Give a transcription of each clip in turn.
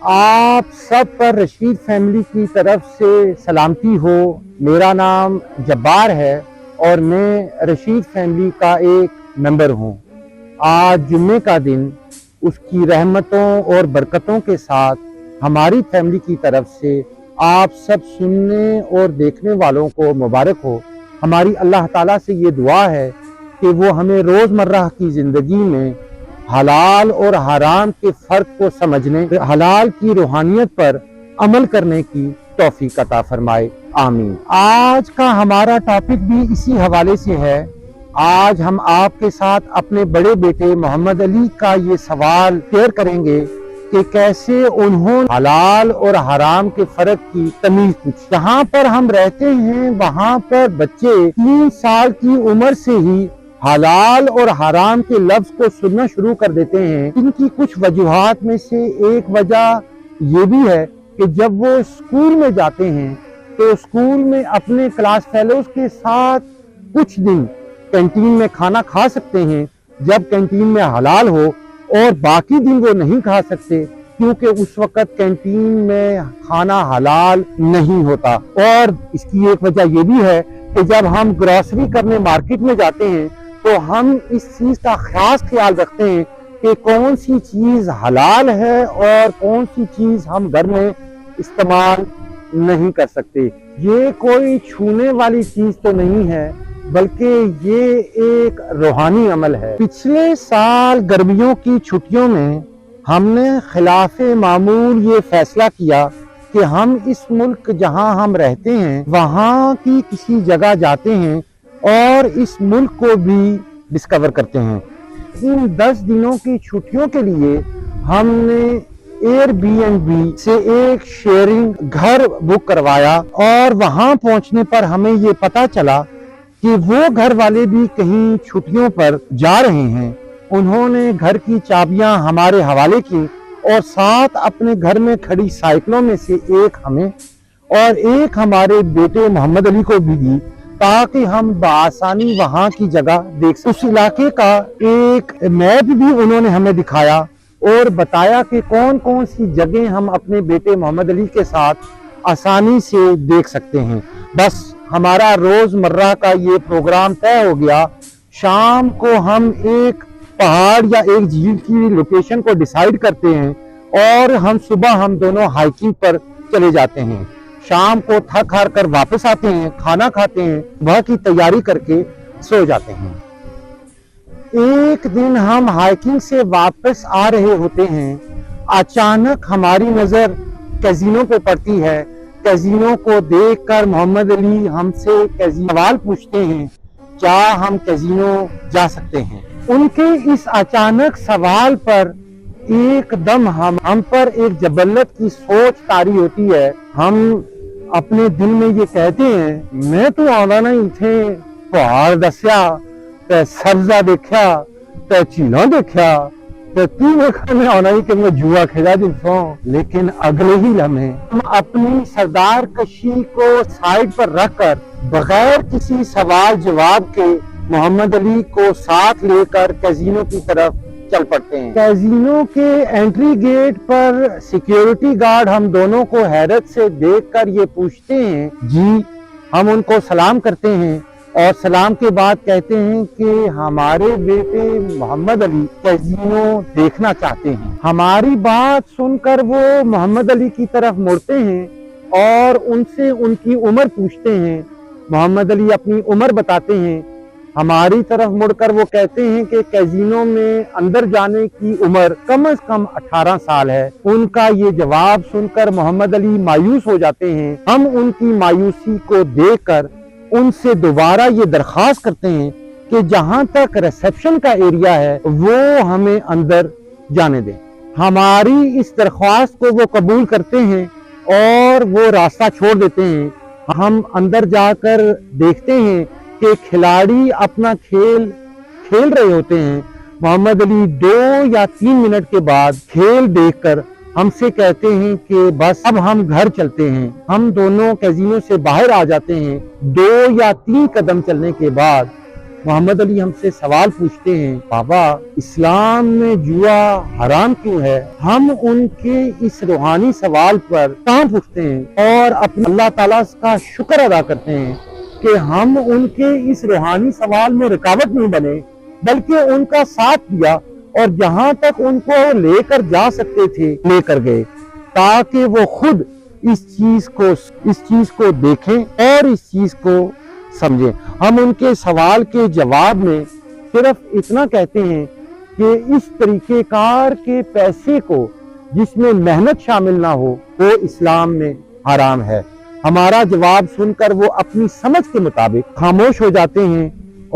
آپ سب پر رشید فیملی کی طرف سے سلامتی ہو۔ میرا نام جبار ہے اور میں رشید فیملی کا ایک ممبر ہوں۔ آج جمعے کا دن اس کی رحمتوں اور برکتوں کے ساتھ ہماری فیملی کی طرف سے آپ سب سننے اور دیکھنے والوں کو مبارک ہو۔ ہماری اللہ تعالیٰ سے یہ دعا ہے کہ وہ ہمیں روزمرہ کی زندگی میں حلال اور حرام کے فرق کو سمجھنے، حلال کی روحانیت پر عمل کرنے کی توفیق عطا فرمائے، آمین۔ آج کا ہمارا ٹاپک بھی اسی حوالے سے ہے۔ آج ہم آپ کے ساتھ اپنے بڑے بیٹے محمد علی کا یہ سوال شیئر کریں گے کہ کیسے انہوں نے حلال اور حرام کے فرق کی تمیز پوچھی۔ جہاں پر ہم رہتے ہیں وہاں پر بچے 3 سال کی عمر سے ہی حلال اور حرام کے لفظ کو سننا شروع کر دیتے ہیں۔ ان کی کچھ وجوہات میں سے ایک وجہ یہ بھی ہے کہ جب وہ اسکول میں جاتے ہیں تو اسکول میں اپنے کلاس فیلوز کے ساتھ کچھ دن کینٹین میں کھانا کھا سکتے ہیں جب کینٹین میں حلال ہو، اور باقی دن وہ نہیں کھا سکتے کیونکہ اس وقت کینٹین میں کھانا حلال نہیں ہوتا۔ اور اس کی ایک وجہ یہ بھی ہے کہ جب ہم گروسری کرنے مارکیٹ میں جاتے ہیں تو ہم اس چیز کا خاص خیال رکھتے ہیں کہ کون سی چیز حلال ہے اور کون سی چیز ہم گھر میں استعمال نہیں کر سکتے۔ یہ کوئی چھونے والی چیز تو نہیں ہے بلکہ یہ ایک روحانی عمل ہے۔ پچھلے سال گرمیوں کی چھٹیوں میں ہم نے خلاف معمول یہ فیصلہ کیا کہ ہم اس ملک جہاں ہم رہتے ہیں وہاں کی کسی جگہ جاتے ہیں اور اس ملک کو بھی ڈسکور کرتے ہیں۔ ان 10 دنوں کی چھٹیوں کے لیے ہم نے ایئر بی این بی سے ایک شیئرنگ گھر بک کروایا، اور وہاں پہنچنے پر ہمیں یہ پتا چلا کہ وہ گھر والے بھی کہیں چھٹیوں پر جا رہے ہیں۔ انہوں نے گھر کی چابیاں ہمارے حوالے کی اور ساتھ اپنے گھر میں کھڑی سائیکلوں میں سے ایک ہمیں اور ایک ہمارے بیٹے محمد علی کو بھی دی تاکہ ہم بآسانی وہاں کی جگہ دیکھ سکیں۔ اس علاقے کا ایک میپ بھی انہوں نے ہمیں دکھایا اور بتایا کہ کون کون سی جگہیں ہم اپنے بیٹے محمد علی کے ساتھ آسانی سے دیکھ سکتے ہیں۔ بس ہمارا روزمرہ کا یہ پروگرام طے ہو گیا۔ شام کو ہم ایک پہاڑ یا ایک جھیل کی لوکیشن کو ڈیسائیڈ کرتے ہیں اور صبح ہم دونوں ہائیکنگ پر چلے جاتے ہیں۔ شام کو تھک ہار کر واپس آتے ہیں، کھانا کھاتے ہیں، صبح کی تیاری کر کے سو جاتے ہیں۔ ایک دن ہم ہائیکنگ سے واپس آ رہے ہوتے ہیں، اچانک ہماری نظر کیزینو پہ پڑتی ہے۔ کیزینو کو دیکھ کر محمد علی ہم سے سوال پوچھتے ہیں، کیا ہم کیزینو جا سکتے ہیں؟ ان کے اس اچانک سوال پر ایک دم ہم پر ایک جبلت کی سوچ طاری ہوتی ہے۔ ہم اپنے دل میں یہ کہتے ہیں، میں تو آنا نہیں تھے پہاڑ دسیا تے سبزہ دیکھا تے چیلاں دیکھا تے میں آنا ہی کہ میں جوا کھیلا دیتا۔ لیکن اگلے ہی لمحے ہم اپنی سردار کشی کو سائیڈ پر رکھ کر بغیر کسی سوال جواب کے محمد علی کو ساتھ لے کر کیزینو کی طرف چل پڑتے ہیں۔ کیزینو کے انٹری گیٹ پر سیکیورٹی گارڈ ہم دونوں کو حیرت سے دیکھ کر یہ پوچھتے ہیں، جی؟ ہم ان کو سلام کرتے ہیں اور سلام کے بعد کہتے ہیں کہ ہمارے بیٹے محمد علی کیزینو دیکھنا چاہتے ہیں۔ ہماری بات سن کر وہ محمد علی کی طرف مڑتے ہیں اور ان سے ان کی عمر پوچھتے ہیں۔ محمد علی اپنی عمر بتاتے ہیں۔ ہماری طرف مڑ کر وہ کہتے ہیں کہ کیزینو میں اندر جانے کی عمر کم از کم 18 سال ہے۔ ان کا یہ جواب سن کر محمد علی مایوس ہو جاتے ہیں۔ ہم ان کی مایوسی کو دیکھ کر ان سے دوبارہ یہ درخواست کرتے ہیں کہ جہاں تک ریسپشن کا ایریا ہے وہ ہمیں اندر جانے دیں۔ ہماری اس درخواست کو وہ قبول کرتے ہیں اور وہ راستہ چھوڑ دیتے ہیں۔ ہم اندر جا کر دیکھتے ہیں کہ کھلاڑی اپنا کھیل رہے ہوتے ہیں۔ محمد علی 2 یا 3 منٹ کے بعد کھیل دیکھ کر ہم سے کہتے ہیں کہ بس اب ہم گھر چلتے ہیں۔ ہم دونوں کیزینو سے باہر آ جاتے ہیں۔ 2 یا 3 قدم چلنے کے بعد محمد علی ہم سے سوال پوچھتے ہیں، بابا اسلام میں جوا حرام کیوں ہے؟ ہم ان کے اس روحانی سوال پر کانپ اٹھتے ہیں اور اپنے اللہ تعالیٰ کا شکر ادا کرتے ہیں کہ ہم ان کے اس روحانی سوال میں رکاوٹ نہیں بنے، بلکہ ان کا ساتھ دیا اور جہاں تک ان کو لے کر جا سکتے تھے لے کر گئے، تاکہ وہ خود اس چیز کو دیکھیں اور اس چیز کو سمجھیں۔ ہم ان کے سوال کے جواب میں صرف اتنا کہتے ہیں کہ اس طریقہ کار کے پیسے کو جس میں محنت شامل نہ ہو وہ اسلام میں حرام ہے۔ ہمارا جواب سن کر وہ اپنی سمجھ کے مطابق خاموش ہو جاتے ہیں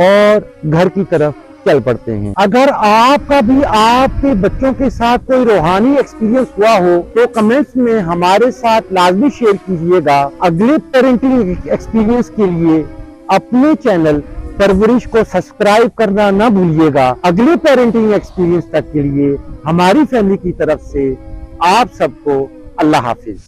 اور گھر کی طرف چل پڑتے ہیں۔ اگر آپ کا بھی آپ کے بچوں کے ساتھ کوئی روحانی ایکسپیرینس ہوا ہو تو کمنٹس میں ہمارے ساتھ لازمی شیئر کیجئے گا۔ اگلے پیرنٹنگ ایکسپیرینس کے لیے اپنے چینل پرورش کو سبسکرائب کرنا نہ بھولیے گا۔ اگلے پیرنٹنگ ایکسپیرینس تک کے لیے ہماری فیملی کی طرف سے آپ سب کو اللہ حافظ۔